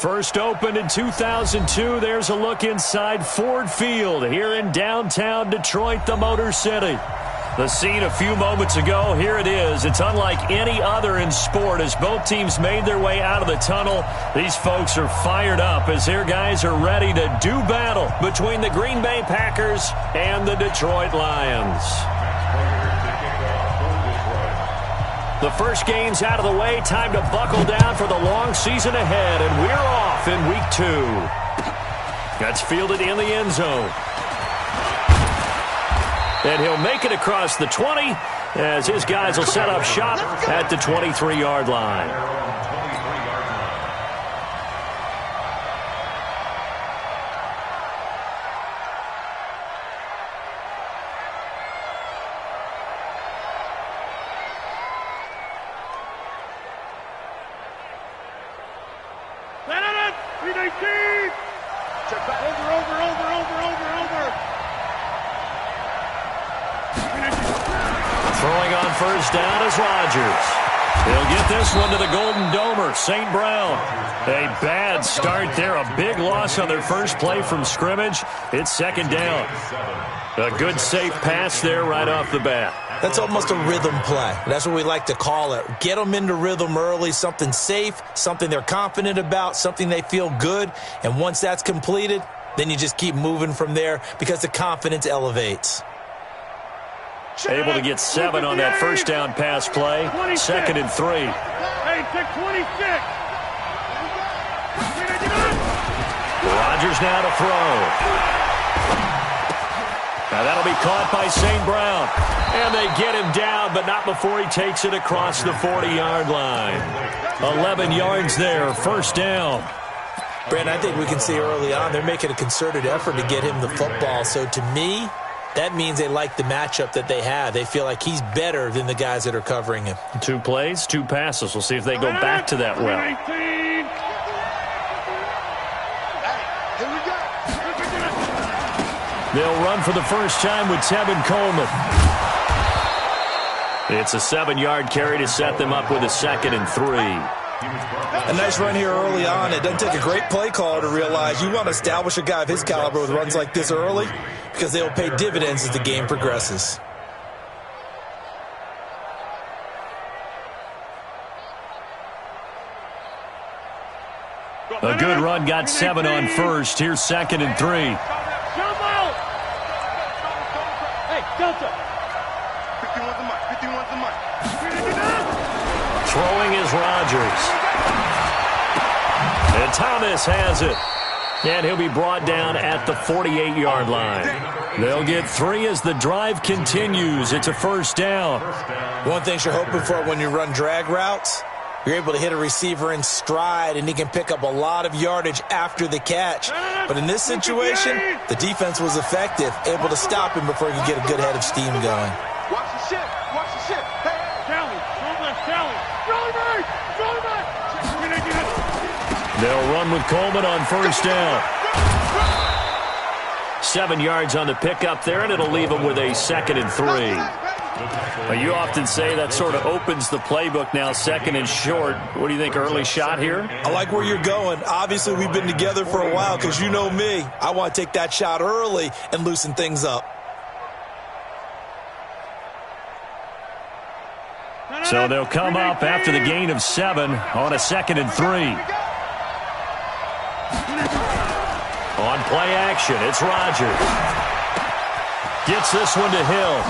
First opened in 2002. There's a look inside Ford Field here in downtown Detroit, the Motor City. The scene a few moments ago, here it is. It's unlike any other in sport as both teams made their way out of the tunnel. These folks are fired up as their guys are ready to do battle between the Green Bay Packers and the Detroit Lions. The first game's out of the way. Time to buckle down for the long season ahead, and we're off in week 2. That's fielded in the end zone. And he'll make it across the 20 as his guys will set up shop at the 23-yard line. Throwing on first down is Rodgers. He'll get this one to the Golden Domer, St. Brown. A bad start there, a big loss on their first play from scrimmage. It's second down. A good safe pass there right off the bat. That's almost a rhythm play. That's what we like to call it. Get them into rhythm early, something safe, something they're confident about, something they feel good. And once that's completed, then you just keep moving from there because the confidence elevates. Able to get 7 on that first down pass play. 2nd and 3. Hey, take 26. Rodgers now to throw. Now that'll be caught by St. Brown. And they get him down, but not before he takes it across the 40-yard line. 11 yards there, first down. Brandon, I think we can see early on they're making a concerted effort to get him the football. So to me, that means they like the matchup that they have. They feel like he's better than the guys that are covering him. 2 plays, 2 passes. We'll see if they go back to that well. They'll run for the first time with Tevin Coleman. It's a 7-yard carry to set them up with a 2nd and 3. A nice run here early on. It doesn't take a great play caller to realize you want to establish a guy of his caliber with runs like this early because they will pay dividends as the game progresses. A good run, got 7 on first. Here's 2nd and 3. Hey, Delta. Throwing is Rodgers. And Thomas has it. And he'll be brought down at the 48-yard line. They'll get 3 as the drive continues. It's a first down. One thing you're hoping for when you run drag routes, you're able to hit a receiver in stride, and he can pick up a lot of yardage after the catch. But in this situation, the defense was effective, able to stop him before he could get a good head of steam going. Watch the ship. Watch the ship. Hey, Callie. Callie. They'll run with Coleman on first down. 7 yards on the pickup there, and it'll leave them with a 2nd and 3. You often say that sort of opens the playbook now, 2nd and short. What do you think, early shot here? I like where you're going. Obviously, we've been together for a while because you know me. I want to take that shot early and loosen things up. So they'll come up after the gain of 7 on a 2nd and 3. On play action, it's Rodgers. Gets this one to Hill.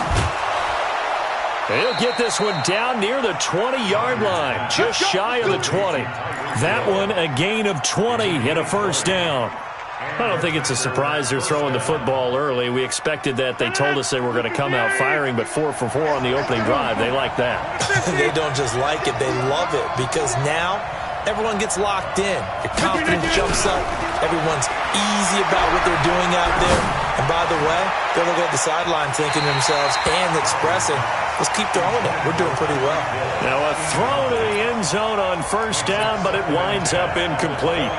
He'll get this one down near the 20-yard line, just shy of the 20. That one a gain of 20 and a first down. I don't think it's a surprise they're throwing the football early. We expected that. They told us they were going to come out firing, but 4 for 4 on the opening drive. They like that. They don't just like it. They love it because now everyone gets locked in. Your confidence jumps up. Everyone's easy about what they're doing out there. And by the way, they're looking at the sideline thinking to themselves and expressing, let's keep throwing it. We're doing pretty well. Now a throw to the end zone on first down, but it winds up incomplete.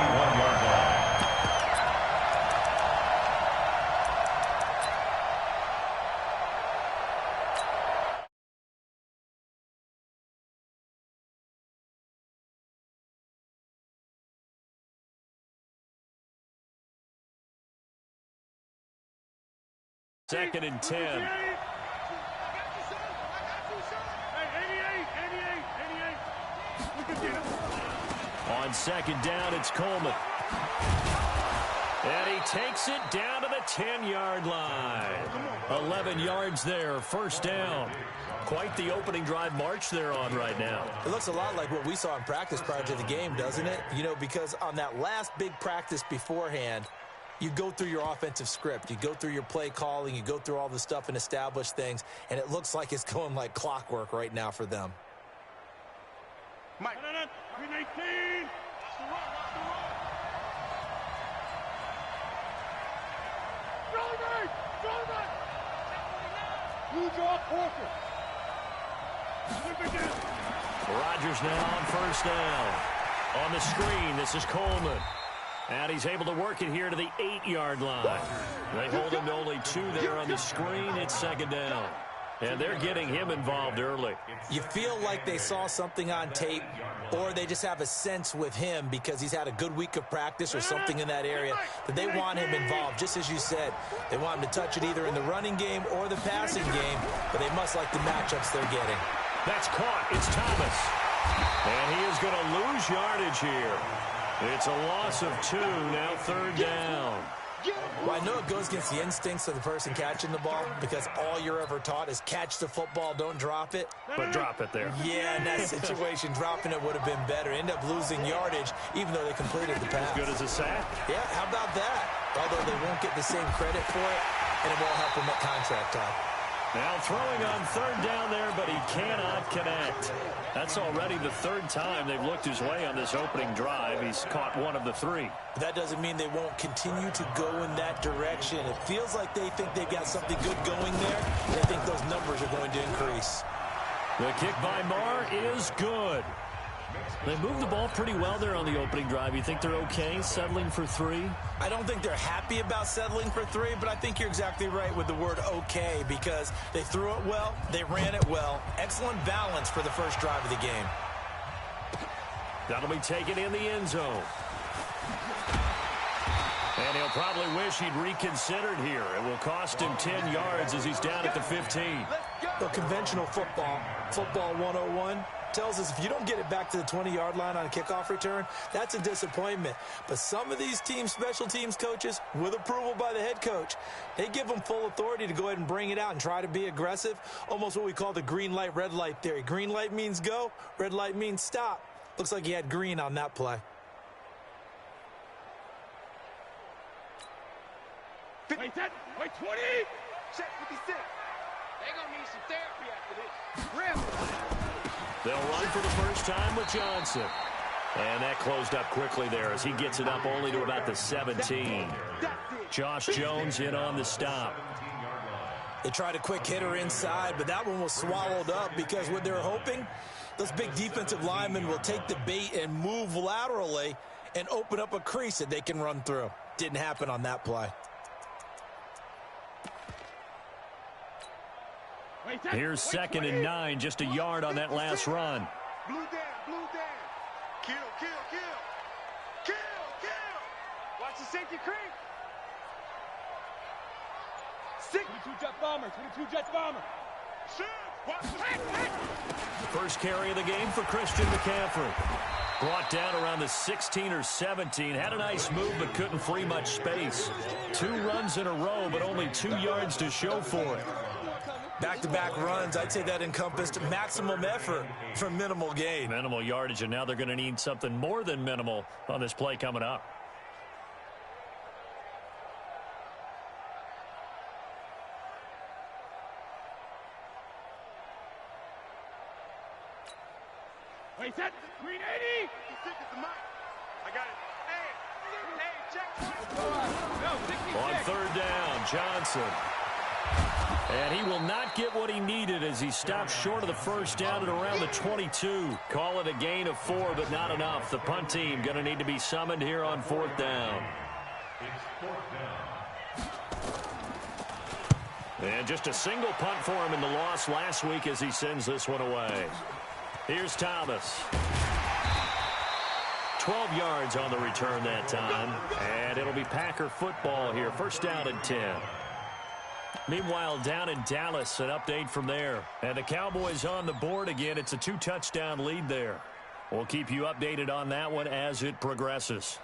2nd and 10. On 2nd down, it's Coleman. And he takes it down to the 10-yard line. 11 yards there, 1st down. Quite the opening drive march they're on right now. It looks a lot like what we saw in practice prior to the game, doesn't it? You know, because on that last big practice beforehand, you go through your offensive script. You go through your play calling. You go through all the stuff and establish things. And it looks like it's going like clockwork right now for them. Mike. 319. Watch the run. Watch the run. Blue draw, Corker. Rodgers now on 1st down. On the screen, this is Coleman. And he's able to work it here to the 8-yard line. They hold him to only 2 there on the screen. It's 2nd down. And they're getting him involved early. You feel like they saw something on tape, or they just have a sense with him because he's had a good week of practice or something in that area that they want him involved. Just as you said, they want him to touch it either in the running game or the passing game, but they must like the matchups they're getting. That's caught. It's Thomas. And he is going to lose yardage here. It's a loss of 2, now 3rd down. Well, I know it goes against the instincts of the person catching the ball because all you're ever taught is catch the football, don't drop it. But drop it there. Yeah, in that situation, dropping it would have been better. End up losing yardage even though they completed the pass. As good as a sack? Yeah, how about that? Although they won't get the same credit for it, and it won't help them at contract time. Now throwing on 3rd down there, but he cannot connect. That's already the 3rd time they've looked his way on this opening drive. He's caught 1 of the 3. But that doesn't mean they won't continue to go in that direction. It feels like they think they've got something good going there. They think those numbers are going to increase. The kick by Marr is good. They moved the ball pretty well there on the opening drive. You think they're okay settling for 3? I don't think they're happy about settling for 3, but I think you're exactly right with the word okay because they threw it well, they ran it well. Excellent balance for the first drive of the game. That'll be taken in the end zone. And he'll probably wish he'd reconsidered here. It will cost him 10 yards as he's down at the 15. The conventional football 101, tells us if you don't get it back to the 20-yard line on a kickoff return, that's a disappointment. But some of these team special teams coaches, with approval by the head coach, they give them full authority to go ahead and bring it out and try to be aggressive, almost what we call the green light, red light theory. Green light means go, red light means stop. Looks like he had green on that play. Wait, 20. Check 56. They're going to need some therapy after this. Rip. They'll run for the first time with Johnson. And that closed up quickly there as he gets it up only to about the 17. Josh Jones in on the stop. They tried a quick hitter inside, but that one was swallowed up because what they're hoping, those big defensive linemen will take the bait and move laterally and open up a crease that they can run through. Didn't happen on that play. Here's 2nd and 9, just a yard on that last run. Blue down. Kill. Watch the safety creep. 22 jet bomber. First carry of the game for Christian McCaffrey. Brought down around the 16 or 17. Had a nice move, but couldn't free much space. 2 runs in a row, but only 2 yards to show for it. Back-to-back runs, I'd say that encompassed maximum effort for minimal gain. Minimal yardage, and now they're going to need something more than minimal on this play coming up. Wait, set. Green 80. I got it. Hey, check. On 3rd down, Johnson. And he will not get what he needed as he stops short of the first down at around the 22. Call it a gain of 4, but not enough. The punt team going to need to be summoned here on 4th down. And just a single punt for him in the loss last week as he sends this one away. Here's Thomas. 12 yards on the return that time. And it'll be Packer football here. 1st down and 10. Meanwhile, down in Dallas, an update from there. And the Cowboys on the board again. It's a 2-touchdown lead there. We'll keep you updated on that one as it progresses.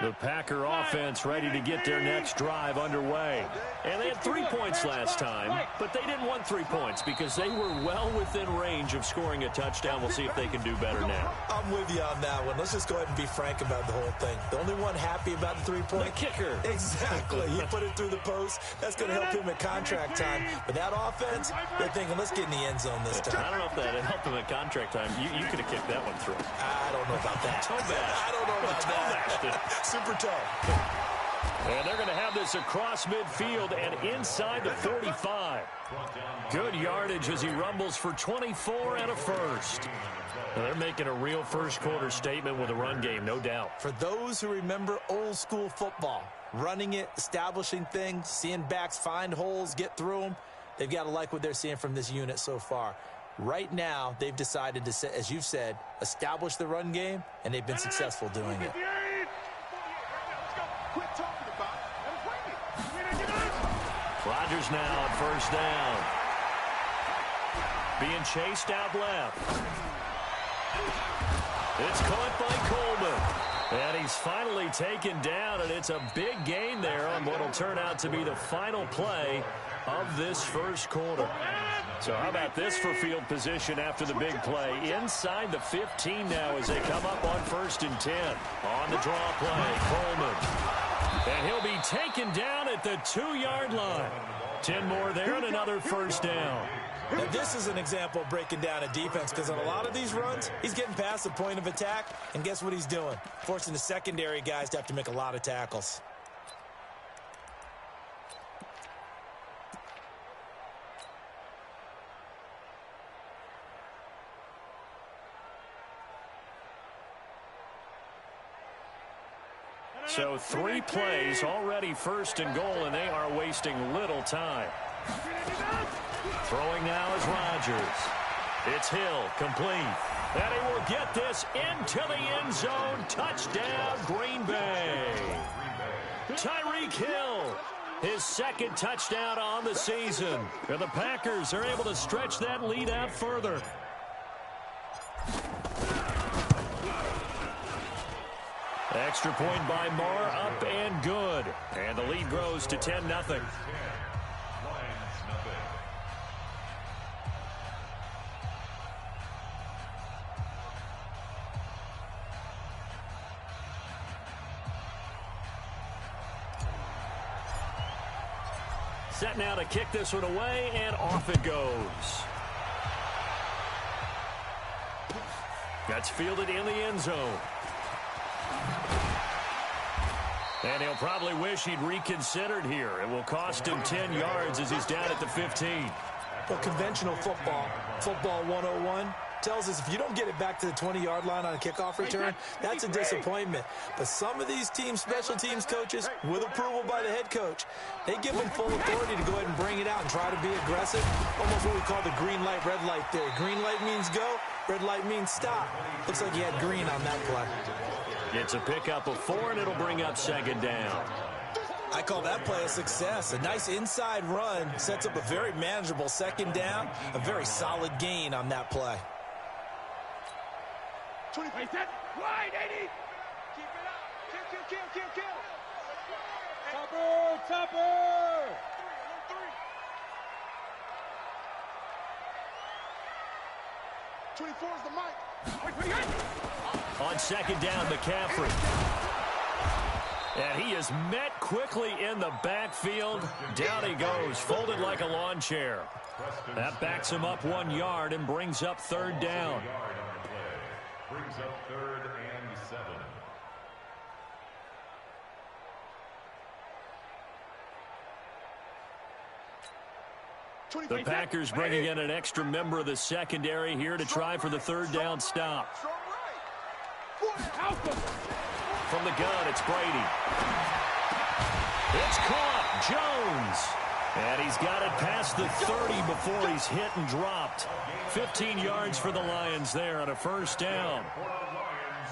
The Packer offense ready to get their next drive underway. And they had 3 points last time, but they didn't want 3 points because they were well within range of scoring a touchdown. We'll see if they can do better now. I'm with you on that one. Let's just go ahead and be frank about the whole thing. The only one happy about the 3-point? The kicker. Exactly. He put it through the post. That's going to help him at contract time. But that offense, they're thinking, let's get in the end zone this time. I don't know if that helped him at contract time. You could have kicked that one through. I don't know about that. Toe bash. I don't know about that. Super toe. And they're going to have this across midfield and inside the 45. Good yardage as he rumbles for 24 and a first. Now they're making a real first-quarter statement with a run game, no doubt. For those who remember old-school football, running it, establishing things, seeing backs find holes, get through them, they've got to like what they're seeing from this unit so far. Right now, they've decided to, as you've said, establish the run game, and they've been successful doing it. Rodgers now at first down. Being chased out left. It's caught by Coleman. And he's finally taken down, and it's a big gain there on what will turn out to be the final play of this first quarter. So how about this for field position after the big play? Inside the 15 now as they come up on 1st and 10. On the draw play, Coleman. And he'll be taken down at the 2-yard line. 10 more there and another first down. Now, this is an example of breaking down a defense because on a lot of these runs, he's getting past the point of attack, and guess what he's doing? Forcing the secondary guys to have to make a lot of tackles. So 3 plays, already 1st and goal, and they are wasting little time. Throwing now is Rodgers. It's Hill, complete. And he will get this into the end zone. Touchdown, Green Bay. Tyreek Hill, his 2nd touchdown on the season. And the Packers are able to stretch that lead out further. Extra point by Marr, up and good. And the lead grows to 10-0. Set now to kick this one away, and off it goes. That's fielded in the end zone. And he'll probably wish he'd reconsidered here. It will cost him 10 yards as he's down at the 15. Well, conventional football, football 101, tells us if you don't get it back to the 20-yard line on a kickoff return, that's a disappointment. But some of these teams, special teams coaches, with approval by the head coach, they give them full authority to go ahead and bring it out and try to be aggressive. Almost what we call the green light, red light theory. Green light means go, red light means stop. Looks like he had green on that play. It's a pickup of 4, and it'll bring up 2nd down. I call that play a success. A nice inside run sets up a very manageable 2nd down. A very solid gain on that play. 20 play set. Wide, 80. Keep it up. Kill. Topper. 24 is the mic. On 2nd down, McCaffrey. And he is met quickly in the backfield. Down he goes, folded like a lawn chair. That backs him up 1 yard and brings up 3rd down. Brings up 3rd and 7. The Packers bringing in an extra member of the secondary here to try for the 3rd down stop. From the gun, it's Brady. It's caught. Jones. And he's got it past the 30 before he's hit and dropped. 15 yards for the Lions there on a 1st down.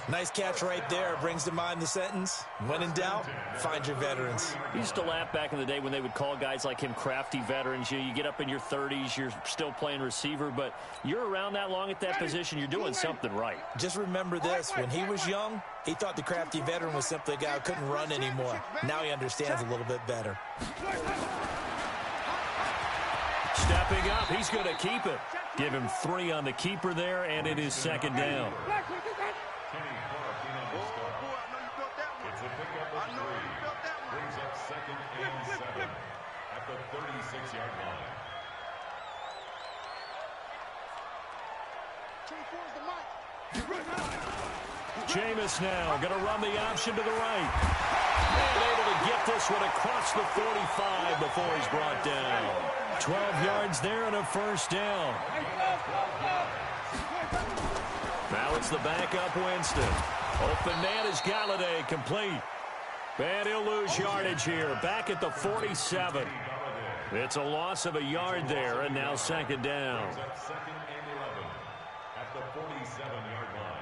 Nice catch right there. Brings to mind the sentence, when in doubt, find your veterans. We used to laugh back in the day when they would call guys like him crafty veterans. You get up in your 30s, you're still playing receiver, but you're around that long at that position, you're doing something right. Just remember this, when he was young, he thought the crafty veteran was simply a guy who couldn't run anymore. Now he understands a little bit better. Stepping up, he's going to keep it. Give him 3 on the keeper there, and it is second down. It's a pickup of 3. Brings up second and 7 at the 36-yard line. Jameis now going to run the option to the right. And able to get this one across the 45 before he's brought down. 12 yards there and a first down. Now it's the backup Winston. Open man is Galladay, complete. And he'll lose yardage here, back at the 47. It's a loss of a yard there, and now second down. Second and 11 at the 47-yard line.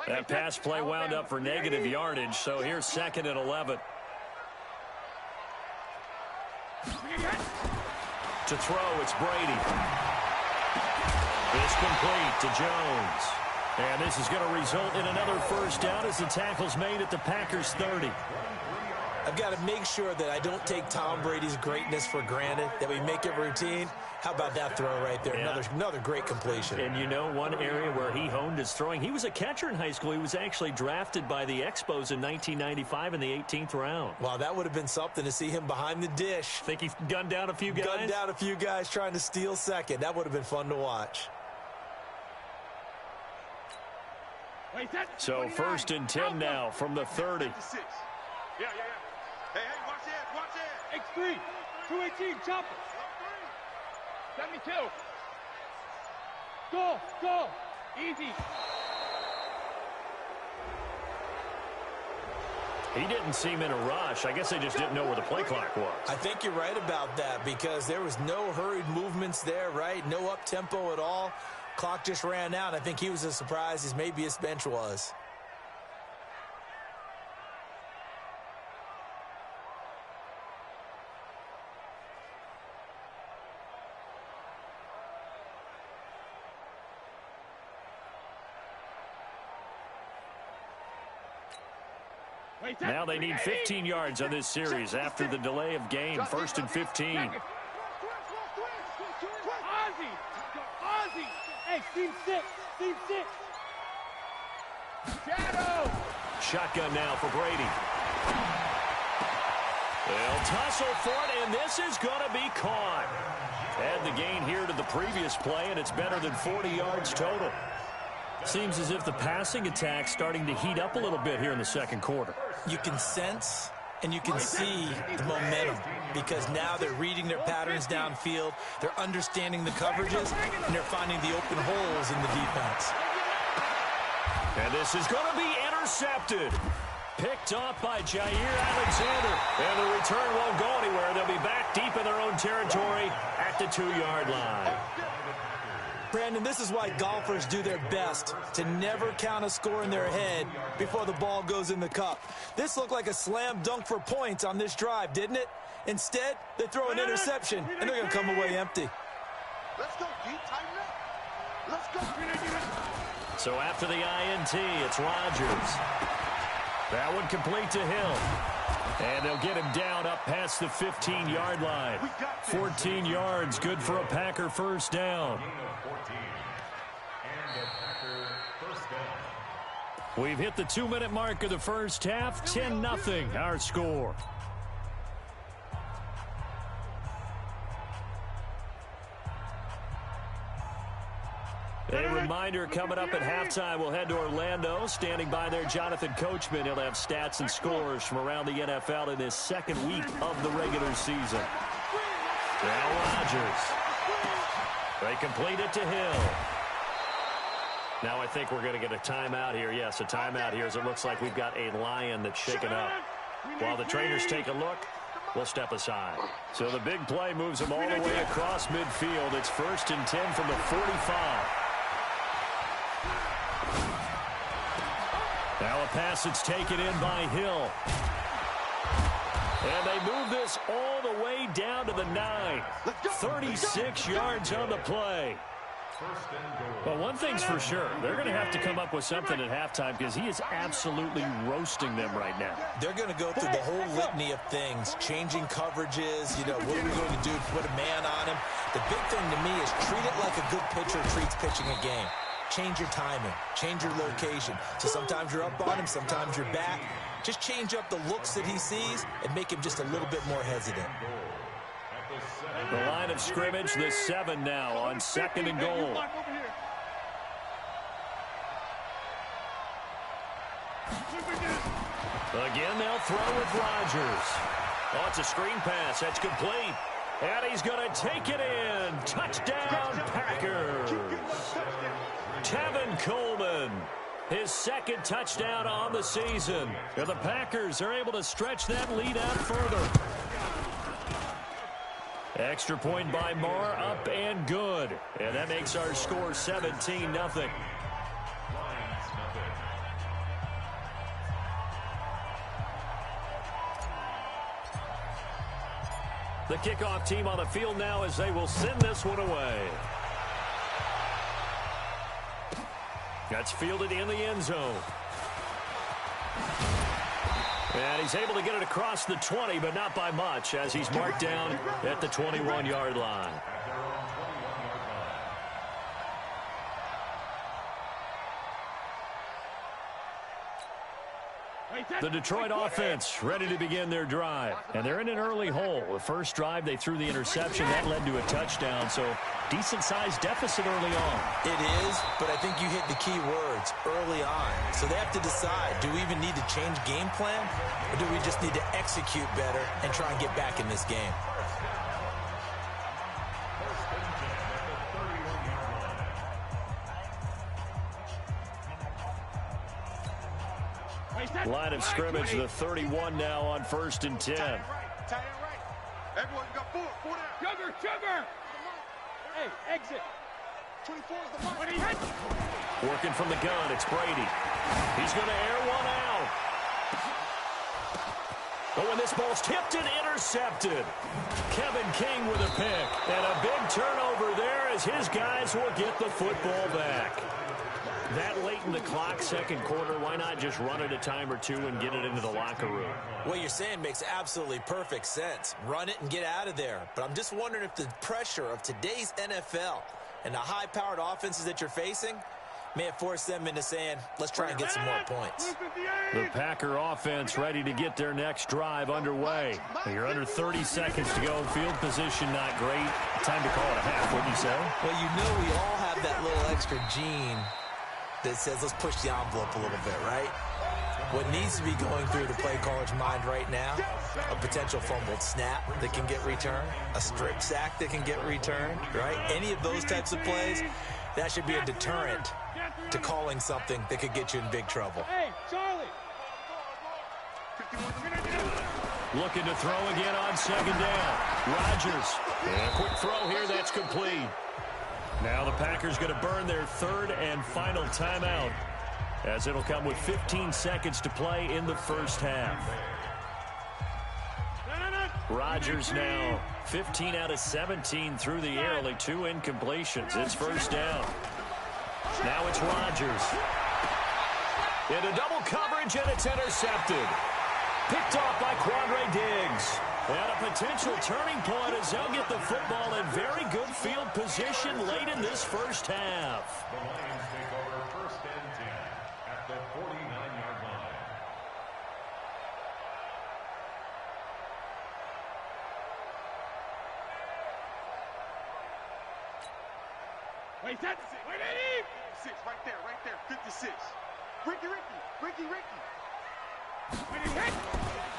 That pass play wound up for negative yardage, so here's second and 11. To throw, it's Brady. It's complete to Jones. And this is going to result in another first down as the tackle's made at the Packers' 30. I've got to make sure that I don't take Tom Brady's greatness for granted, that we make it routine. How about that throw right there? Yeah. Another great completion. And you know one area where he honed his throwing? He was a catcher in high school. He was actually drafted by the Expos in 1995 in the 18th round. Wow, that would have been something to see him behind the dish. Think he gunned down a few guys? Gunned down a few guys trying to steal second. That would have been fun to watch. So first and 10 now from the 30. Yeah. Hey, watch it. X3, 218, chopper. 72. Go. Easy. He didn't seem in a rush. I guess they just didn't know where the play clock was. I think you're right about that because there was no hurried movements there, right? No up-tempo at all. Clock just ran out. I think he was as surprised as maybe his bench was. Now they need 15 yards on this series after the delay of game. First and 15. Ozzy. Hey, team six. Shadow. Shotgun now for Brady. They'll tussle for it, and this is going to be caught. Add the gain here to the previous play, and it's better than 40 yards total. Seems as if the passing attack's starting to heat up a little bit here in the second quarter. You can sense and you can see the momentum because now they're reading their patterns downfield, they're understanding the coverages, and they're finding the open holes in the defense. And this is going to be intercepted. Picked off by Jair Alexander. And the return won't go anywhere. They'll be back deep in their own territory at the 2-yard line. Brandon, this is why golfers do their best to never count a score in their head before the ball goes in the cup. This looked like a slam dunk for points on this drive, didn't it? Instead, they throw an interception, and they're going to come away empty. Let's go, D. Tighten up. Let's go. So after the INT, it's Rodgers. That one complete to Hill. And they'll get him down up past the 15-yard line. 14 yards, good for a Packer first down. We've hit the 2-minute mark of the first half. 10-0 our score. A reminder coming up at halftime, we'll head to Orlando. Standing by there, Jonathan Coachman. He'll have stats and scores from around the NFL in this second week of the regular season. Now Rodgers. They complete it to Hill. Now I think we're going to get a timeout here. Yes, a timeout here as it looks like we've got a Lion that's shaken up. While the trainers take a look, will step aside. So the big play moves them all the way across midfield. It's 1st and 10 from the 45. Now a pass that's taken in by Hill. And they move this all the way down to the 9. 36 yards on the play. Well, one thing's for sure. They're going to have to come up with something at halftime because he is absolutely roasting them right now. They're going to go through the whole litany of things, changing coverages, what are we going to do to put a man on him? The big thing to me is treat it like a good pitcher treats pitching a game. Change your timing, change your location. So sometimes you're up on him, sometimes you're back. Just change up the looks that he sees and make him just a little bit more hesitant. The line of scrimmage, the 7 now on 2nd and goal. Again, they'll throw with Rodgers. Oh, it's a screen pass. That's complete. And he's going to take it in. Touchdown, Packers. Tevin Coleman, his 2nd touchdown on the season. And the Packers are able to stretch that lead out further. Extra point by Marr, up and good. And that makes our score 17-0. The kickoff team on the field now as they will send this one away. That's fielded in the end zone. And he's able to get it across the 20, but not by much, as he's marked down at the 21-yard line. The Detroit offense ready to begin their drive. And they're in an early hole. The first drive, they threw the interception. That led to a touchdown. So decent-sized deficit early on. It is, but I think you hit the key words, early on. So they have to decide, do we even need to change game plan? Or do we just need to execute better and try and get back in this game? Line of scrimmage, the 31 now on 1st and 10. Tight end right. Everyone got four down. Sugar! Hey, exit. 24 is the mark. Working from the gun, it's Brady. He's going to air one out. Oh, and this ball's tipped and intercepted. Kevin King with a pick. And a big turnover there as his guys will get the football back. That late in the clock, second quarter, why not just run it a time or two and get it into the locker room? What you're saying makes absolutely perfect sense. Run it and get out of there. But I'm just wondering if the pressure of today's NFL and the high-powered offenses that you're facing may have forced them into saying, let's try and get some more points. The Packer offense ready to get their next drive underway. You're under 30 seconds to go. Field position not great. Time to call it a half, wouldn't you say? Well, you know we all have that little extra gene that says let's push the envelope a little bit, right? What needs to be going through the play caller's mind right now, a potential fumbled snap that can get returned, a strip sack that can get returned, right? Any of those types of plays, that should be a deterrent to calling something that could get you in big trouble. Hey, Charlie! Looking to throw again on 2nd down. Rodgers. And a quick throw here, that's complete. Now the Packers going to burn their 3rd and final timeout, as it'll come with 15 seconds to play in the first half. Rodgers now 15 out of 17 through the air, only 2 incompletions. It's 1st down. Now it's Rodgers. Into double coverage, and it's intercepted. Picked off by Quandre Diggs. And a potential turning point as they'll get the football in very good field position late in this first half. The Lions take over 1st and 10 at the 49-yard line. Wait, that's it. Wait, Eddie! 6, right there. 56. Ricky. Wait, hit!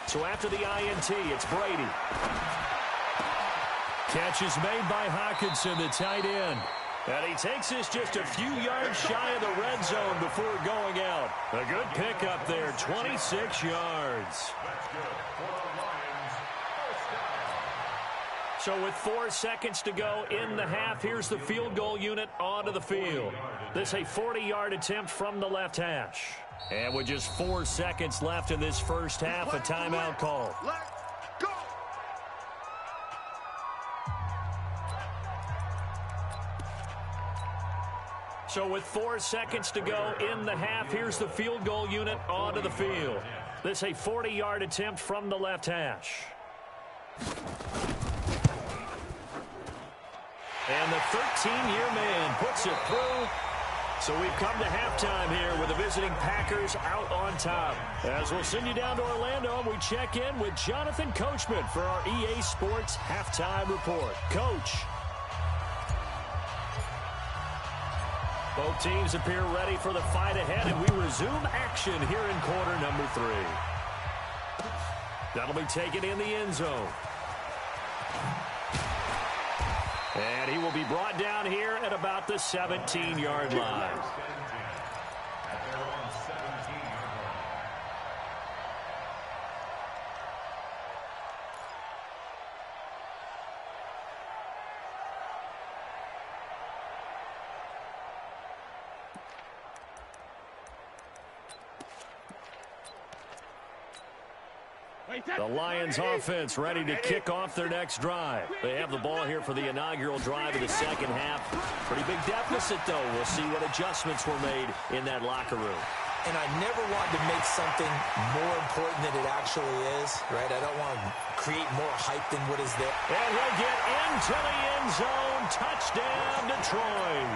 So after the INT, it's Brady. Catch is made by Hockenson, the tight end. And he takes this just a few yards shy of the red zone before going out. A good pickup there, 26 yards. That's good for the Lions. So with 4 seconds to go in the half, here's the field goal unit onto the field. This a 40-yard attempt from the left hash. And with just 4 seconds left in this first half, a timeout call. Let's go. So with 4 seconds to go in the half, here's the field goal unit onto the field. This a 40-yard attempt from the left hash. And the 13-year man puts it through. So we've come to halftime here with the visiting Packers out on top. As we'll send you down to Orlando, and we check in with Jonathan Coachman for our EA Sports Halftime Report. Coach. Both teams appear ready for the fight ahead, and we resume action here in quarter number 3. That'll be taken in the end zone. And he will be brought down here at about the 17-yard line. The Lions offense ready to kick off their next drive. They have the ball here for the inaugural drive of the second half. Pretty big deficit, though. We'll see what adjustments were made in that locker room. And I never wanted to make something more important than it actually is, right? I don't want to create more hype than what is there. And he'll get into the end zone. Touchdown, Detroit.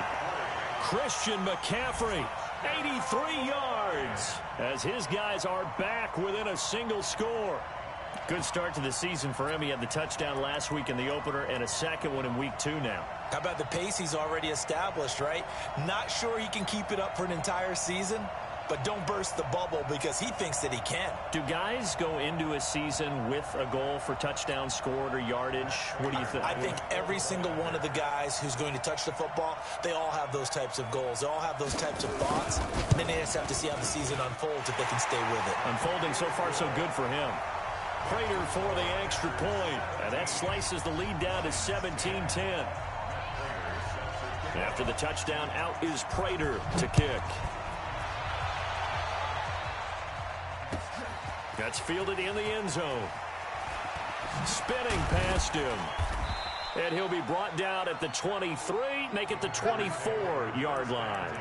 Christian McCaffrey, 83 yards, as his guys are back within a single score. Good start to the season for him. He had the touchdown last week in the opener and a second one in week 2 now. How about the pace he's already established, right? Not sure he can keep it up for an entire season, but don't burst the bubble because he thinks that he can. Do guys go into a season with a goal for touchdown scored or yardage? What do you think? I think every single one of the guys who's going to touch the football, they all have those types of goals. They all have those types of thoughts. And then they just have to see how the season unfolds if they can stay with it. Unfolding so far so good for him. Prater for the extra point. And that slices the lead down to 17-10. After the touchdown, out is Prater to kick. That's fielded in the end zone. Spinning past him. And he'll be brought down at the 23, make it the 24-yard line.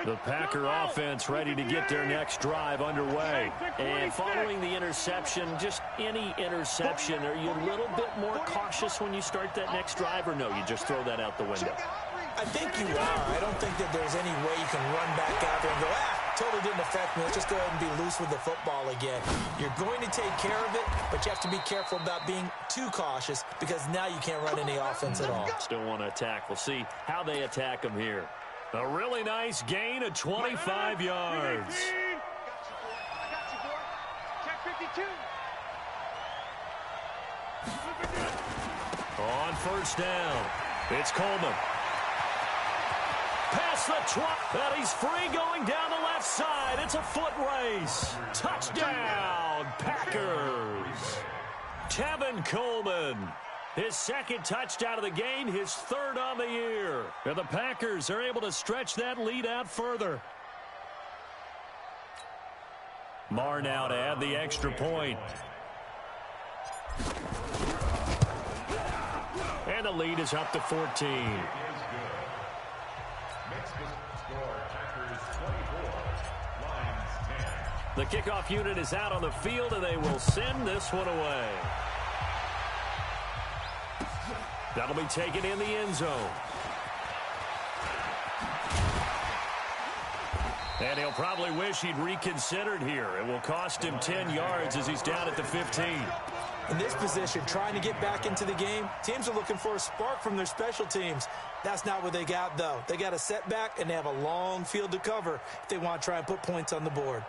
The Packer offense ready to get their next drive underway. And following the interception, just any interception, are you a little bit more cautious when you start that next drive, or no, you just throw that out the window? I think you are. I don't think that there's any way you can run back out there and go, totally didn't affect me. Let's just go ahead and be loose with the football again. You're going to take care of it, but you have to be careful about being too cautious because now you can't run any offense at all. Still want to attack. We'll see how they attack him here. A really nice gain of 25 yards. On first down, it's Coleman. Past the 20, and he's free going down the left side. It's a foot race. Touchdown, Packers. Tevin Coleman. His second touchdown of the game, his third on the year. And the Packers are able to stretch that lead out further. Marr now to add the extra point. And the lead is up to 14. The kickoff unit is out on the field, and they will send this one away. That'll be taken in the end zone. And he'll probably wish he'd reconsidered here. It will cost him 10 yards as he's down at the 15. In this position, trying to get back into the game, teams are looking for a spark from their special teams. That's not what they got, though. They got a setback, and they have a long field to cover if they want to try and put points on the board.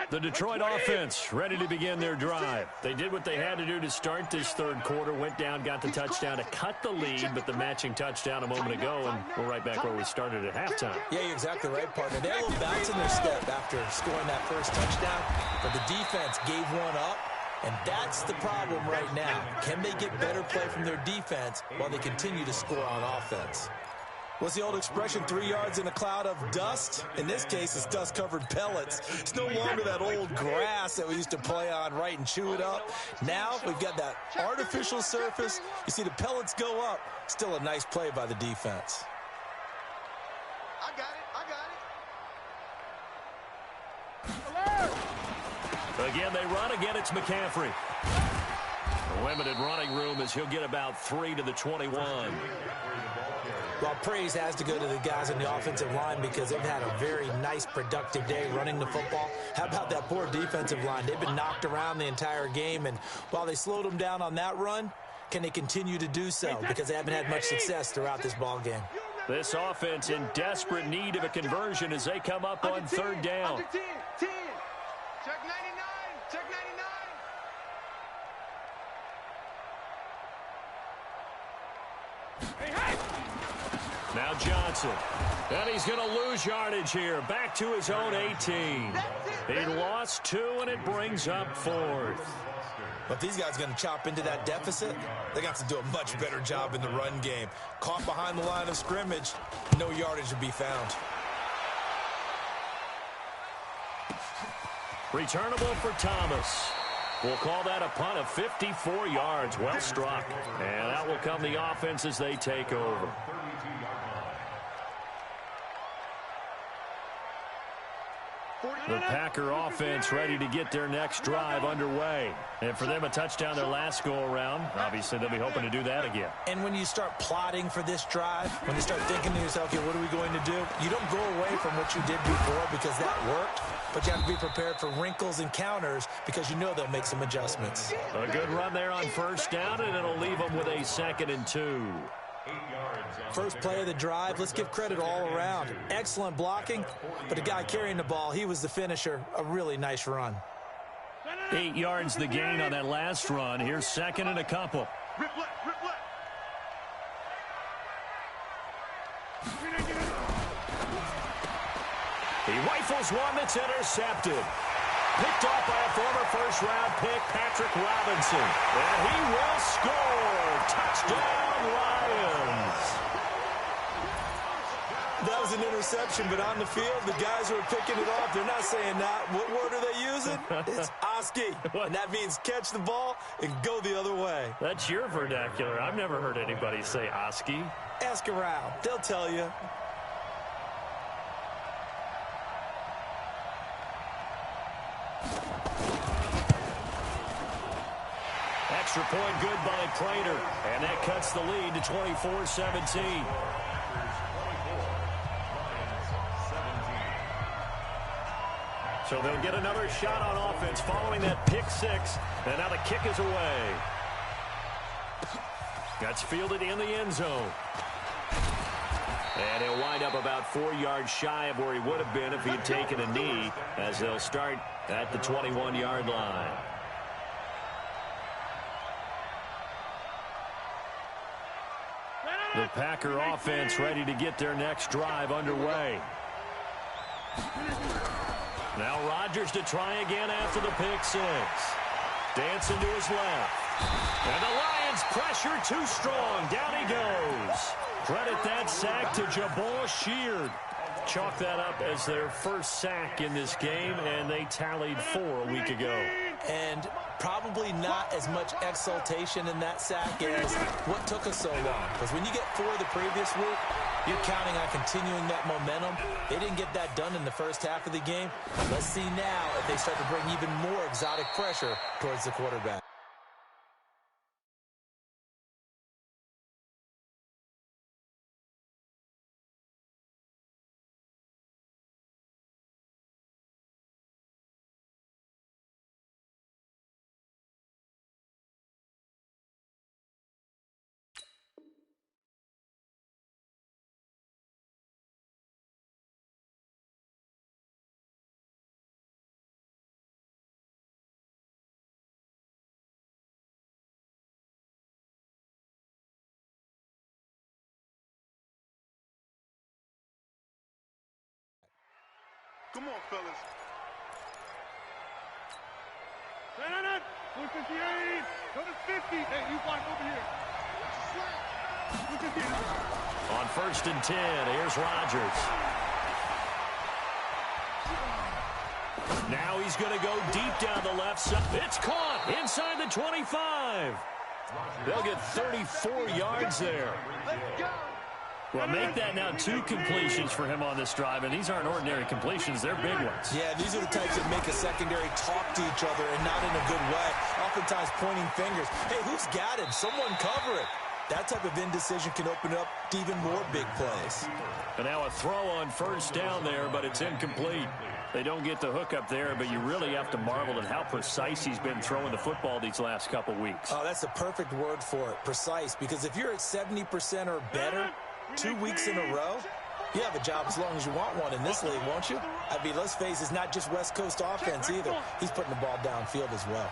The Detroit offense ready to begin their drive. They did what they had to do to start this third quarter, went down, got the touchdown to cut the lead, but the matching touchdown a moment ago, and we're right back where we started at halftime. Yeah, you're exactly right, partner. They had a little bounce in their step after scoring that first touchdown, but the defense gave one up, and that's the problem right now. Can they get better play from their defense while they continue to score on offense? What's the old expression, 3 yards in a cloud of dust? In this case, it's dust-covered pellets. It's no longer that old grass that we used to play on, right, and chew it up. Now we've got that artificial surface. You see the pellets go up. Still a nice play by the defense. I got it. Again, they run. Again, it's McCaffrey. A limited running room as he'll get about 3 to the 21. Well, praise has to go to the guys on the offensive line because they've had a very nice, productive day running the football. How about that poor defensive line? They've been knocked around the entire game, and while they slowed them down on that run, can they continue to do so? Because they haven't had much success throughout this ball game. This offense in desperate need of a conversion as they come up on third down. 10. Check 99. Check 99. Now Johnson. And he's going to lose yardage here. Back to his own 18. He lost 2, and it brings up 4th. But these guys are going to chop into that deficit. They got to do a much better job in the run game. Caught behind the line of scrimmage, no yardage to be found. Returnable for Thomas. We'll call that a punt of 54 yards. Well struck. And that will come the offense as they take over. The Packer offense ready to get their next drive underway. And for them, a touchdown their last go-around. Obviously, they'll be hoping to do that again. And when you start plotting for this drive, when you start thinking to yourself, okay, what are we going to do? You don't go away from what you did before because that worked, but you have to be prepared for wrinkles and counters because you know they'll make some adjustments. A good run there on first down, and it'll leave them with a 2nd and 2. First play of the drive, let's give credit all around. Excellent blocking, but the guy carrying the ball, he was the finisher. A really nice run. 8 yards the gain on that last run. Here's 2nd and a couple. Rip left, rip left. He rifles one that's intercepted. Picked off by a former first-round pick, Patrick Robinson. And he will score. Touchdown, Lions. That was an interception, but on the field, the guys who are picking it off, they're not saying that. What word are they using? It's Oski. And that means catch the ball and go the other way. That's your vernacular. I've never heard anybody say Oski. Ask around. They'll tell you. Extra point good by Prater. And that cuts the lead to 24-17. So they'll get another shot on offense following that pick 6. And now the kick is away. That's fielded in the end zone. And he'll wind up about 4 yards shy of where he would have been if he had taken a knee, as they'll start at the 21-yard line. The Packer offense ready to get their next drive underway. Now Rodgers to try again after the pick 6. Dancing to his left. And the Lions pressure too strong. Down he goes. Credit that sack to Jabal Sheard. Chalk that up as their first sack in this game, and they tallied 4 a week ago. And probably not as much exultation in that sack as what took us so long. Because when you get 4 the previous week, you're counting on continuing that momentum. They didn't get that done in the first half of the game. Let's see now if they start to bring even more exotic pressure towards the quarterback. Come on, fellas. 158. Go to 50. Hey, you fight over here. On 1st and 10, here's Rodgers. Now he's going to go deep down the left side. It's caught inside the 25. They'll get 34 yards there. Well, make that now 2 completions for him on this drive, and these aren't ordinary completions. They're big ones. Yeah, these are the types that make a secondary talk to each other and not in a good way. Oftentimes pointing fingers. Hey, who's got it? Someone cover it. That type of indecision can open up to even more big plays. And now a throw on 1st down there, but it's incomplete. They don't get the hook up there, but you really have to marvel at how precise he's been throwing the football these last couple weeks. Oh, that's the perfect word for it, precise. Because if you're at 70% or better 2 weeks in a row, you have a job as long as you want one in this league, won't you? I mean, let's face it, it's not just West Coast offense either. He's putting the ball downfield as well.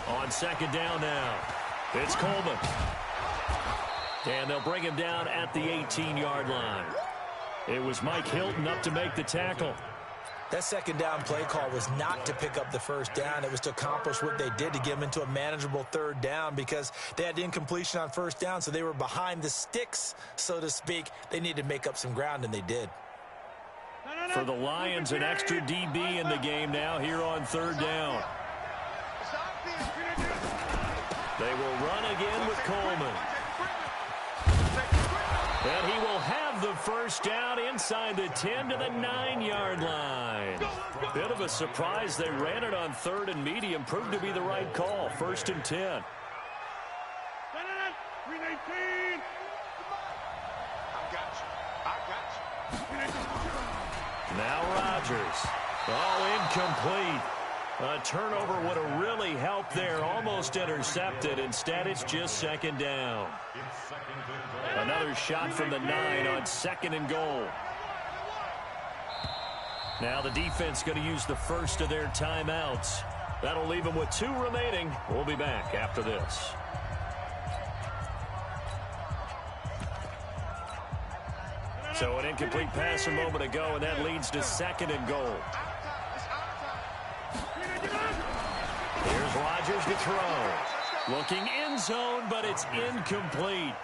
On 2nd down now, it's Coleman. And they'll bring him down at the 18-yard line. It was Mike Hilton up to make the tackle. That 2nd down play call was not to pick up the 1st down. It was to accomplish what they did to get them into a manageable 3rd down because they had incompletion on 1st down, so they were behind the sticks, so to speak. They needed to make up some ground, and they did. For the Lions, an extra DB in the game now here on 3rd down. They will run again with Coleman. And he will have the 1st down inside the 10 to the 9-yard line. Bit of a surprise. They ran it on 3rd and medium. Proved to be the right call. 1st and 10. Now Rodgers. Oh, incomplete. A turnover would have really helped there. Almost intercepted. Instead, it's just 2nd down. Another shot from the 9 on 2nd and goal. Now the defense going to use the first of their timeouts. That'll leave them with 2 remaining. We'll be back after this. So an incomplete pass a moment ago, and that leads to 2nd and goal. Here's Rodgers to throw. Looking end zone, but it's incomplete.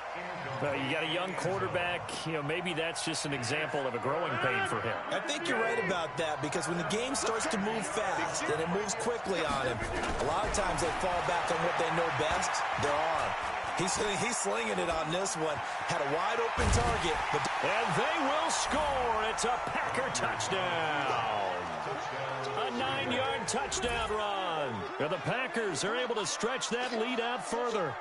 You got a young quarterback. Maybe that's just an example of a growing pain for him. I think you're right about that because when the game starts to move fast and it moves quickly on him, a lot of times they fall back on what they know best, their arm. He's slinging it on this one. Had a wide open target. And they will score. It's a Packer touchdown. A 9-yard touchdown run. And the Packers are able to stretch that lead out further.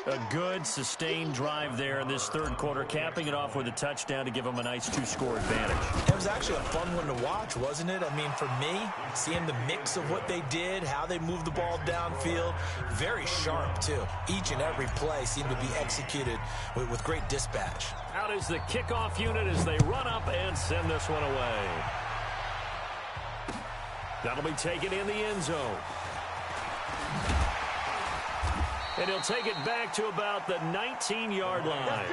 A good, sustained drive there in this 3rd quarter, capping it off with a touchdown to give them a nice 2-score advantage. It was actually a fun one to watch, wasn't it? I mean, for me, seeing the mix of what they did, how they moved the ball downfield, very sharp, too. Each and every play seemed to be executed with great dispatch. Out is the kickoff unit as they run up and send this one away. That'll be taken in the end zone. And he'll take it back to about the 19-yard line.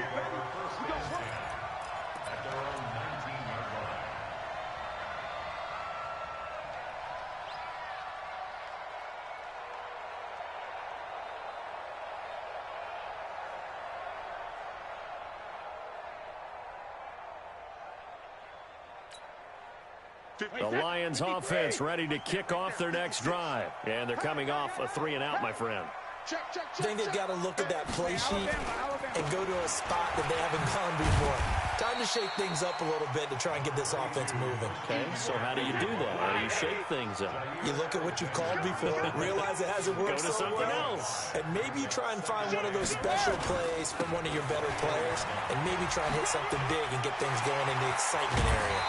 The Lions offense ready to kick off their next drive. And they're coming off a 3-and-out, my friend. I think they've got to look at that play sheet and go to a spot that they haven't gone before. Time to shake things up a little bit to try and get this offense moving. Okay, so how do you do that? How do you shake things up? You look at what you've called before, realize it hasn't worked Go to so something well, else. and maybe you try and find one of those special plays from one of your better players, and maybe try and hit something big and get things going in the excitement area.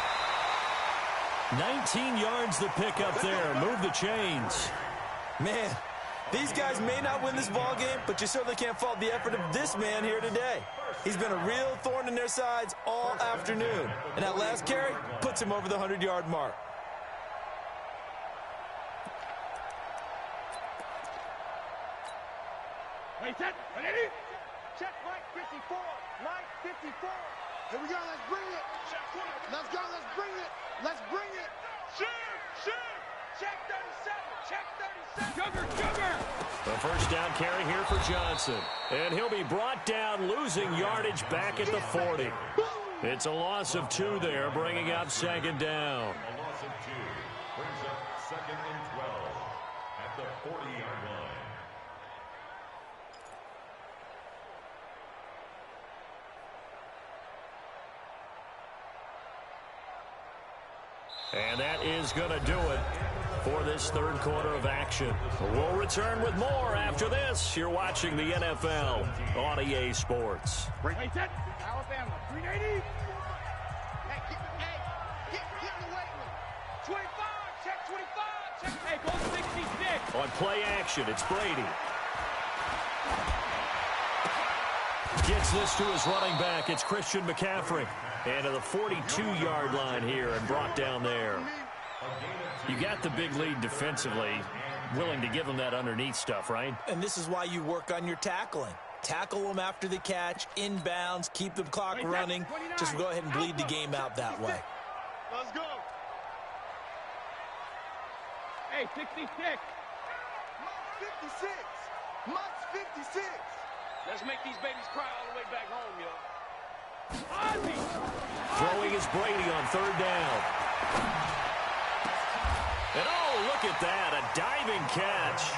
19 yards to pick up there. Move the chains. Man, these guys may not win this ball game, but you certainly can't fault the effort of this man here today. He's been a real thorn in their sides all afternoon. And that last carry puts him over the 100-yard mark. Check Mike 54. Mike 54. Here we go. Let's bring it. Let's go. Let's bring it. Let's bring it. Shoot. Check 37. Check 37. Sugar. The first down carry here for Johnson. And he'll be brought down, losing yardage back at the 40. It's a loss of 2 there, bringing up second down. A loss of 2 brings up 2nd and 12 at the 40-yard line. And that is going to do it for this third quarter of action. We'll return with more after this. You're watching the NFL on EA Sports. Wait, set. Alabama, 380. Hey, get in the weight room. 25, check 25. Check. Hey, go 66. On play action, it's Brady. Gets this to his running back. It's Christian McCaffrey. And to the 42-yard line here and brought down there. You got the big lead defensively. Willing to give them that underneath stuff, right? And this is why you work on your tackling. Tackle them after the catch, inbounds, keep the clock running. Just go ahead and bleed the game out that way. Let's go. Hey, 66. Mike's 56. Mike's 56. Let's make these babies cry all the way back home, yo. Throwing is Brady on third down. And oh, look at that, a diving catch.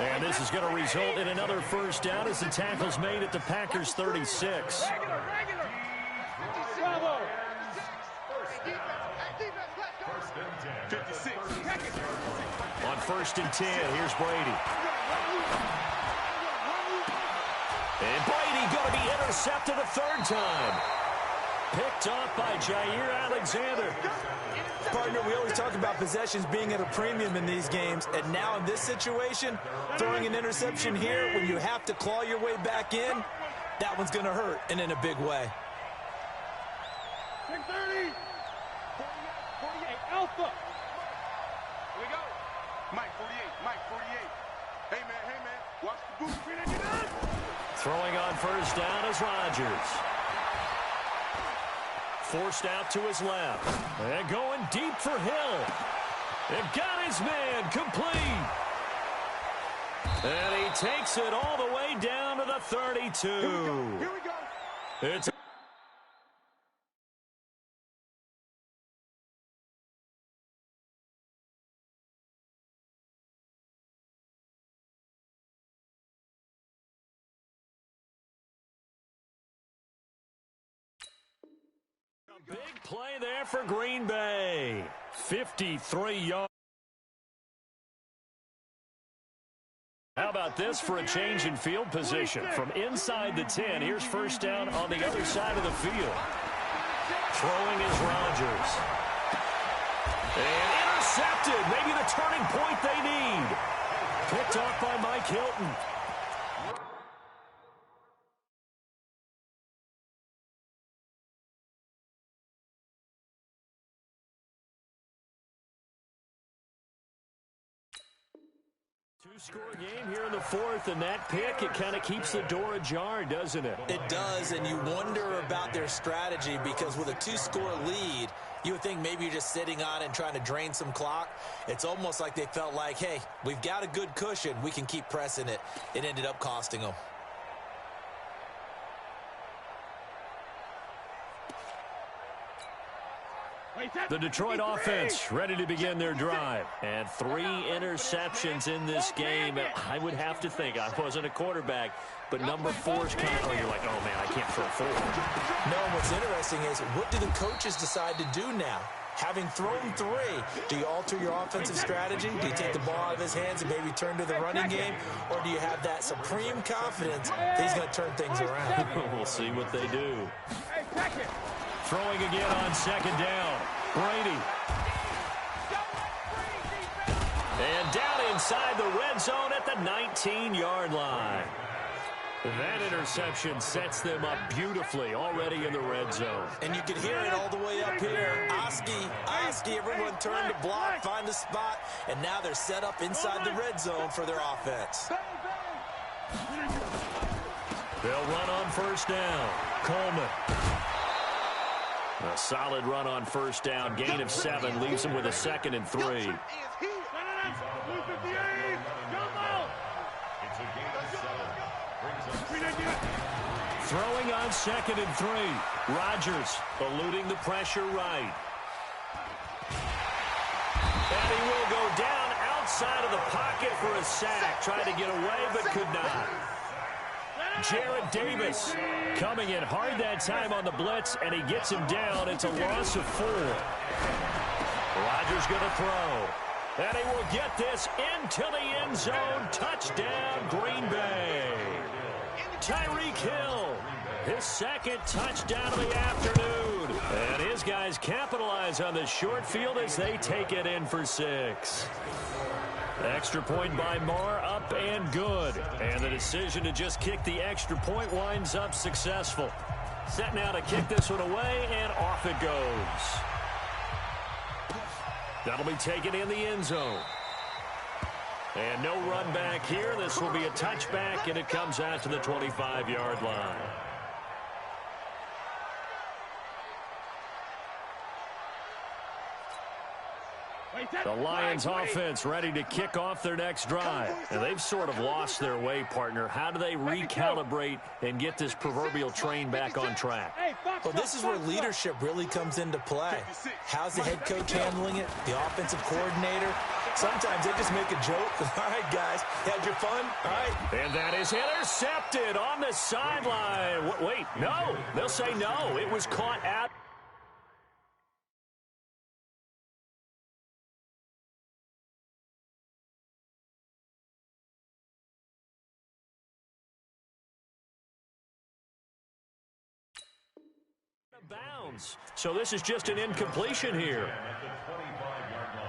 And this is going to result in another first down as the tackle's made at the Packers' 36. Regular. Bravo. 56. On first and 10, here's Brady. And Brady going to be intercepted a third time. Picked off by Jair Alexander. Partner, we always talk about possessions being at a premium in these games, and now in this situation, throwing an interception here when you have to claw your way back in, that one's going to hurt, and in a big way. 30. 48. Alpha. Here we go. Mike 48. Mike 48. Hey, man. Watch the boot. Throwing on first down is Rodgers. Forced out to his left. And going deep for Hill. And got his man complete. And he takes it all the way down to the 32. Here we go. It's a big play there for Green Bay. 53 yards. How about this for a change in field position? From inside the 10, here's first down on the other side of the field. Throwing is Rodgers. And intercepted. Maybe the turning point they need. Picked off by Mike Hilton. Two-score game here in the fourth, and that pick, it kind of keeps the door ajar, doesn't it? It does, and you wonder about their strategy because with a 2-score lead, you would think maybe you're just sitting on and trying to drain some clock. It's almost like they felt like, hey, we've got a good cushion. We can keep pressing it. It ended up costing them. The Detroit offense ready to begin their drive. And 3 interceptions in this game. I would have to think, I wasn't a quarterback, but number 4's kind of, you're like, oh, man, I can't throw 4. No, what's interesting is what do the coaches decide to do now? Having thrown 3, do you alter your offensive strategy? Do you take the ball out of his hands and maybe turn to the running game? Or do you have that supreme confidence that he's going to turn things around? We'll see what they do. Throwing again on second down. Brady. And down inside the red zone at the 19-yard line. That interception sets them up beautifully already in the red zone. And you can hear it all the way up here. Oski, everyone turn to block, find a spot, and now they're set up inside the red zone for their offense. They'll run on first down. Coleman. A solid run on first down. Gain of 7 leaves him with a 2nd and 3. It's a gain of 7. Throwing on 2nd and 3. Rodgers eluding the pressure right. And he will go down outside of the pocket for a sack. Tried to get away but could not. Jared Davis coming in hard that time on the blitz, and he gets him down. It's a loss of 4. Rodgers going to throw. And he will get this into the end zone. Touchdown, Green Bay. Tyreek Hill, his 2nd touchdown of the afternoon. And his guys capitalize on the short field as they take it in for 6. Extra point by Marr, up and good. And the decision to just kick the extra point winds up successful. Set now to kick this one away, and off it goes. That'll be taken in the end zone. And no run back here. This will be a touchback, and it comes out to the 25-yard line. The Lions offense ready to kick off their next drive. And they've sort of lost their way, partner. How do they recalibrate and get this proverbial train back on track? Well, this is where leadership really comes into play. How's the head coach handling it? The offensive coordinator? Sometimes they just make a joke. All right, guys, had your fun? All right. And that is intercepted on the sideline. Wait, no. They'll say no. It was caught out. Bounds. So this is just an incompletion here. At the 25-yard line.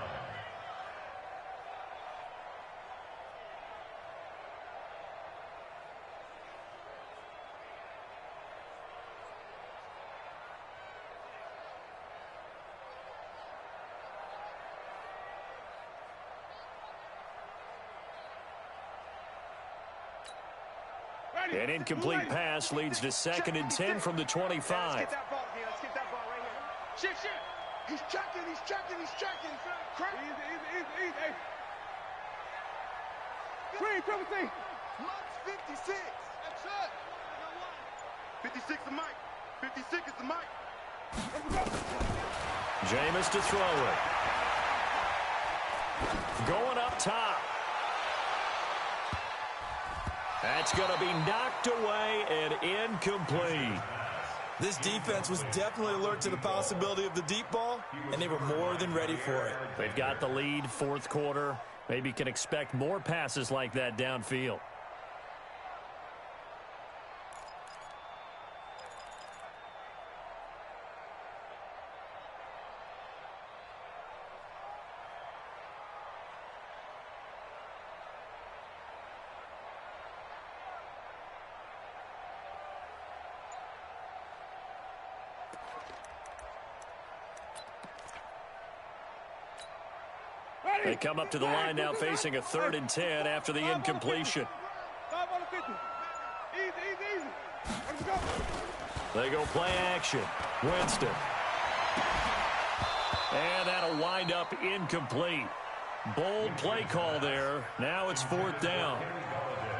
An incomplete pass leads to 2nd and 10 from the 25. Let's get that ball again. Let's get that ball right here. Shift. He's checking. Easy. Green, come and see. Mike's 56. That's it. 56 is Mike. 56 is the Mike. Jameis to throw it. Going up top. That's going to be knocked away and incomplete. This defense was definitely alert to the possibility of the deep ball, and they were more than ready for it. They've got the lead, 4th quarter. Maybe can expect more passes like that downfield. They come up to the line now facing a 3rd and 10 after the incompletion. 5 on the 50. Easy. Let's go. They go play action. Winston. And that'll wind up incomplete. Bold play call there. Now it's 4th down.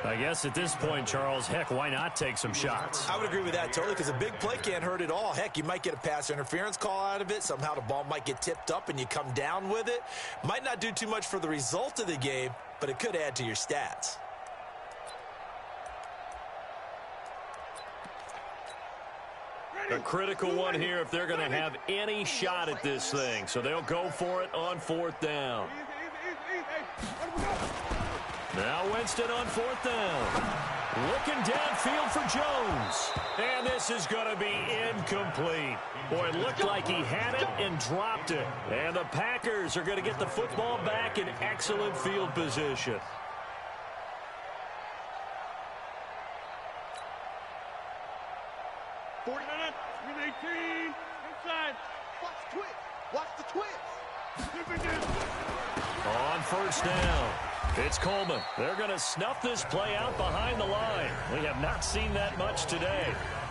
I guess at this point, Charles, heck, why not take some shots? I would agree with that totally, because a big play can't hurt at all. Heck, you might get a pass interference call out of it. Somehow the ball might get tipped up and you come down with it. Might not do too much for the result of the game, but it could add to your stats. A critical one here if they're going to have any shot at this thing. So they'll go for it on 4th down. Now Winston on 4th down. Looking downfield for Jones. And this is going to be incomplete. Boy, it looked like he had it and dropped it. And the Packers are going to get the football back in excellent field position. Watch the twist. On 1st down. It's Coleman. They're going to snuff this play out behind the line. We have not seen that much today.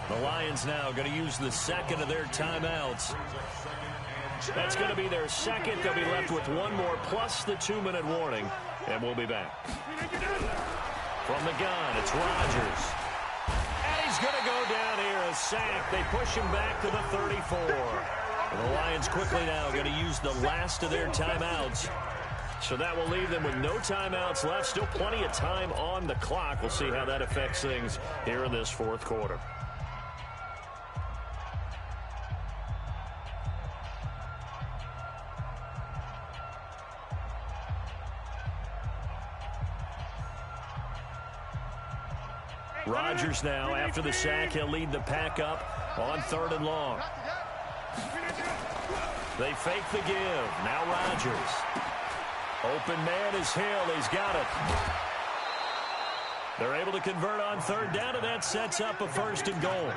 The Lions now going to use the second of their timeouts. That's going to be their second. They'll be left with one more plus the 2-minute warning. And we'll be back. From the gun, it's Rodgers. And he's going to go down here, a sack. They push him back to the 34. And the Lions quickly now going to use the last of their timeouts. So that will leave them with no timeouts left. Still plenty of time on the clock. We'll see how that affects things here in this fourth quarter. Rodgers now, after the sack, he'll lead the pack up on 3rd and long. They fake the give. Now Rodgers. Open man is Hill. He's got it. They're able to convert on 3rd down, and that sets up a 1st and goal.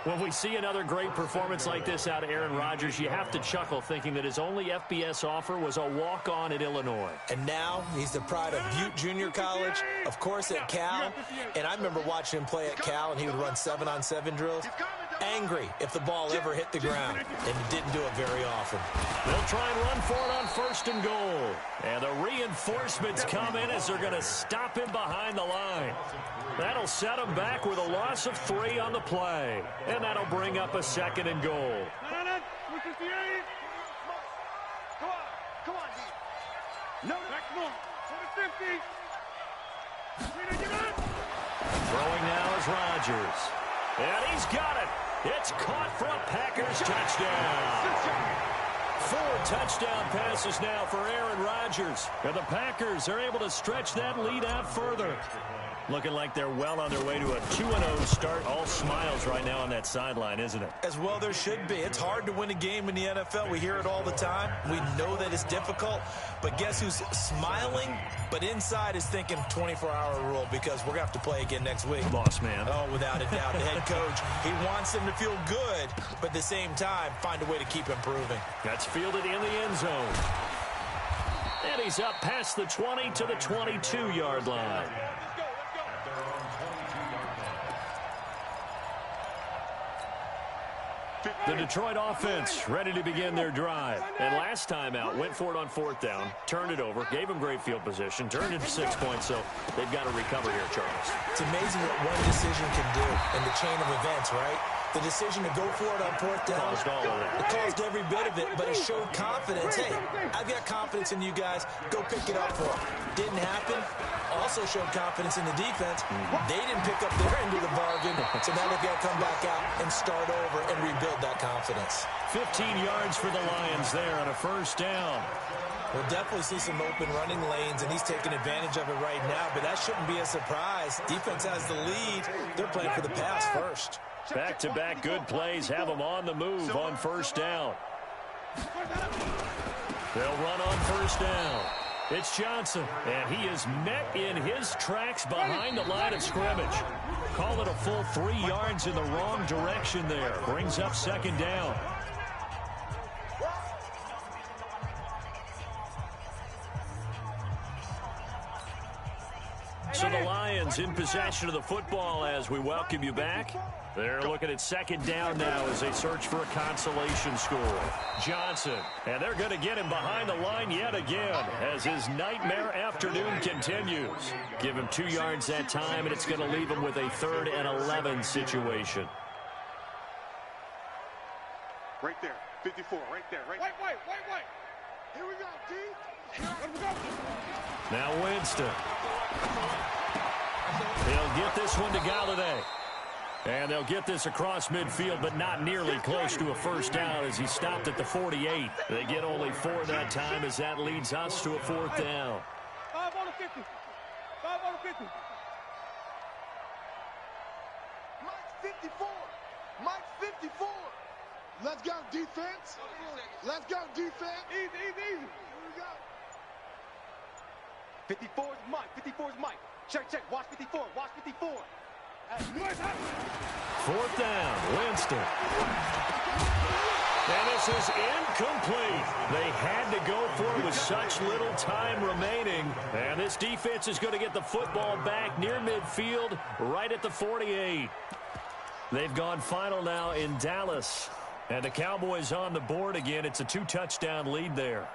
When we see another great performance like this out of Aaron Rodgers, you have to chuckle thinking that his only FBS offer was a walk-on at Illinois. And now he's the pride of Butte Junior College, of course at Cal. And I remember watching him play at Cal, and he would run 7-on-7 drills. Angry if the ball ever hit the ground, and he didn't do it very often. They'll try and run for it on 1st and goal. And the reinforcements come in as they're going to stop him behind the line. That'll set him back with a loss of 3 on the play. And that'll bring up a 2nd and goal. Come on, D. No, back more. 50. Throwing now is Rodgers. And he's got it. It's caught for a Packers touchdown. 4 touchdown passes now for Aaron Rodgers. And the Packers are able to stretch that lead out further. Looking like they're well on their way to a 2-0 start. All smiles right now on that sideline, isn't it? As well there should be. It's hard to win a game in the NFL. We hear it all the time. We know that it's difficult. But guess who's smiling? But inside is thinking 24-hour rule because we're going to have to play again next week. Boss man. Oh, without a doubt. The head coach, he wants them to feel good, but at the same time, find a way to keep improving. That's fielded in the end zone. And he's up past the 20 to the 22-yard line. The Detroit offense ready to begin their drive. And last time out, went for it on 4th down, turned it over, gave them great field position, turned it 6 points, so they've got to recover here, Charles. It's amazing what one decision can do in the chain of events, right? The decision to go for it on 4th down. Caused all of that. It caused every bit of it, but it showed confidence. Hey, I've got confidence in you guys. Go pick it up for them. Didn't happen. Also showed confidence in the defense. They didn't pick up their end of the bargain, so now they've got to come back out and start over and rebuild that confidence. 15 yards for the Lions there on a 1st down. We'll definitely see some open running lanes, and he's taking advantage of it right now, but that shouldn't be a surprise. Defense has the lead. They're playing for the pass first. Back-to-back good plays have them on the move on 1st down. They'll run on 1st down. It's Johnson, and he is met in his tracks behind the line of scrimmage. Call it a full 3 yards in the wrong direction there. Brings up 2nd down. So the Lions in possession of the football as we welcome you back. They're looking at 2nd down now as they search for a consolation score. Johnson, and they're going to get him behind the line yet again as his nightmare afternoon continues. Give him 2 yards that time, and it's going to leave him with a 3rd and 11 situation. Right there, 54, right there, right. Wait. Here we go, D. Here we go. Now Winston. He'll get this one to Galladay. And they'll get this across midfield, but not nearly close to a 1st down as he stopped at the 48. They get only 4 that time as that leads us to a 4th down. 5 on the 50. 5 on the 50. Mike's 54. Mike's 54. Let's go, defense. Let's go, defense. Easy. Here we go. 54 is Mike. 54 is Mike. Check. Watch 54. Watch 54. 4th down, Winston. And this is incomplete. They had to go for it with such little time remaining. And this defense is going to get the football back near midfield, right at the 48. They've gone final now in Dallas. And the Cowboys on the board again. It's a 2-touchdown lead there.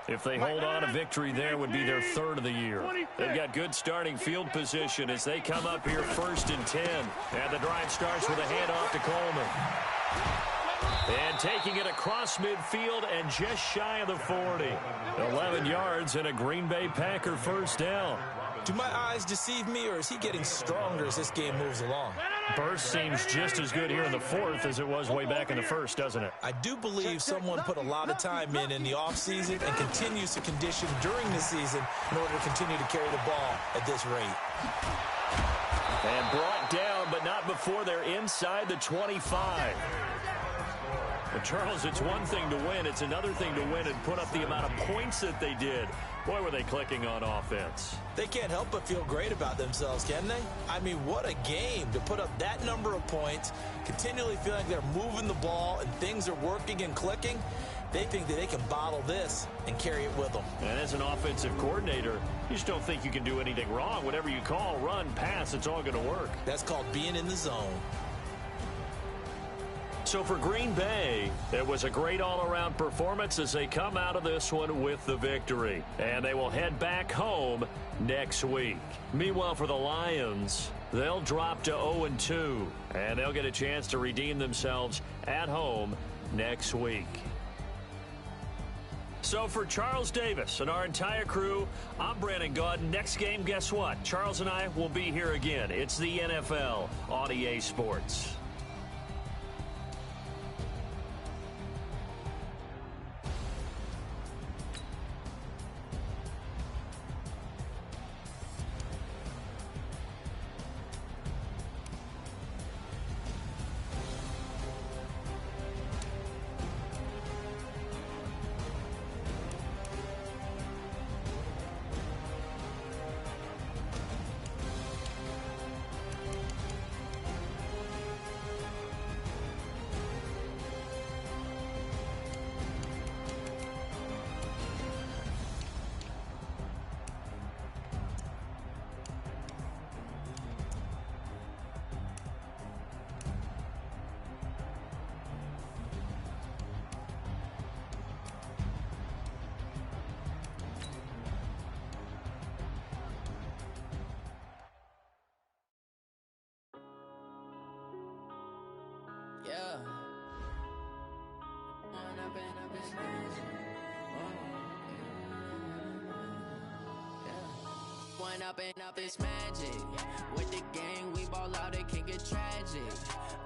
If they hold on, a victory there would be their third of the year. They've got good starting field position as they come up here 1st and 10. And the drive starts with a handoff to Coleman. And taking it across midfield and just shy of the 40. 11 yards and a Green Bay Packer first down. Do my eyes deceive me, or is he getting stronger as this game moves along? Burst seems just as good here in the 4th as it was way back in the 1st, doesn't it? I do believe someone put a lot of time in the offseason and continues to condition during the season in order to continue to carry the ball at this rate. And brought down, but not before they're inside the 25. But Charles, it's one thing to win. It's another thing to win and put up the amount of points that they did. Boy, were they clicking on offense. They can't help but feel great about themselves, can they? I mean, what a game to put up that number of points, continually feeling like they're moving the ball and things are working and clicking. They think that they can bottle this and carry it with them. And as an offensive coordinator, you just don't think you can do anything wrong. Whatever you call, run, pass, it's all going to work. That's called being in the zone. So for Green Bay, it was a great all-around performance as they come out of this one with the victory. And they will head back home next week. Meanwhile, for the Lions, they'll drop to 0-2. And they'll get a chance to redeem themselves at home next week. So for Charles Davis and our entire crew, I'm Brandon Gaud. Next game, guess what? Charles and I will be here again. It's the NFL on EA Sports. Yeah. One up and up is magic. With the gang, we ball out, it can get tragic.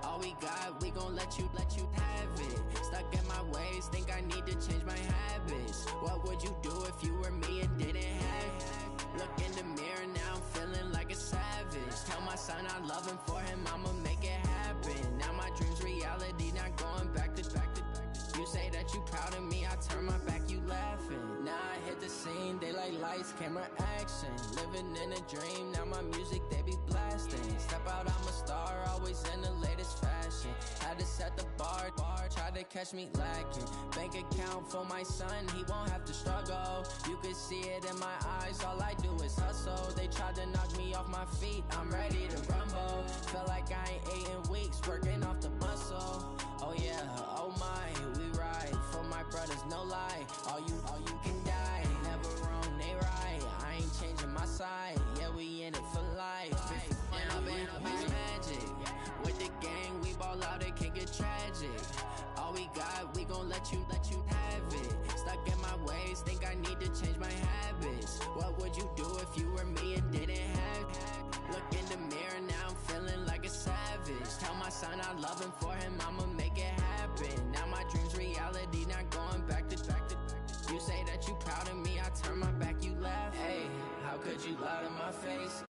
All we got, we gon' let you have it. Stuck in my ways, think I need to change my habits. What would you do if you were me and didn't have it? Look in the mirror, now I'm feeling like a savage. Tell my son I love him, for him I'ma make it happen. Now my dream's reality, not going back to. You say that you proud of me, I turn my back, you laughing. Now I hit the scene, daylight lights, camera action. Living in a dream, now my music, they be blasting. Step out, I'm a star, always in the latest fashion. Had to set the bar, try to catch me lacking. Bank account for my son, he won't have to struggle. You can see it in my eyes, all I do is hustle. They tried to knock me off my feet, I'm ready to rumble. Feel like I ain't ate in weeks, working off the muscle. Oh yeah, oh my, we ride for my brothers, no lie. All you can die, never wrong, they right. I ain't changing my side, yeah, we in it for life. Up magic. With the gang, we ball out, it can get tragic. All we got, we gon' let you have it. Stuck in my ways, think I need to change my habits. What would you do if you were me and didn't have it? Look in the mirror, now I'm feeling like a savage. Tell my son I love him, for him I'ma make it happen. Now my dream's reality, not going back to. You say that you proud of me, I turn my back, you laugh. Hey, how could you lie to my face?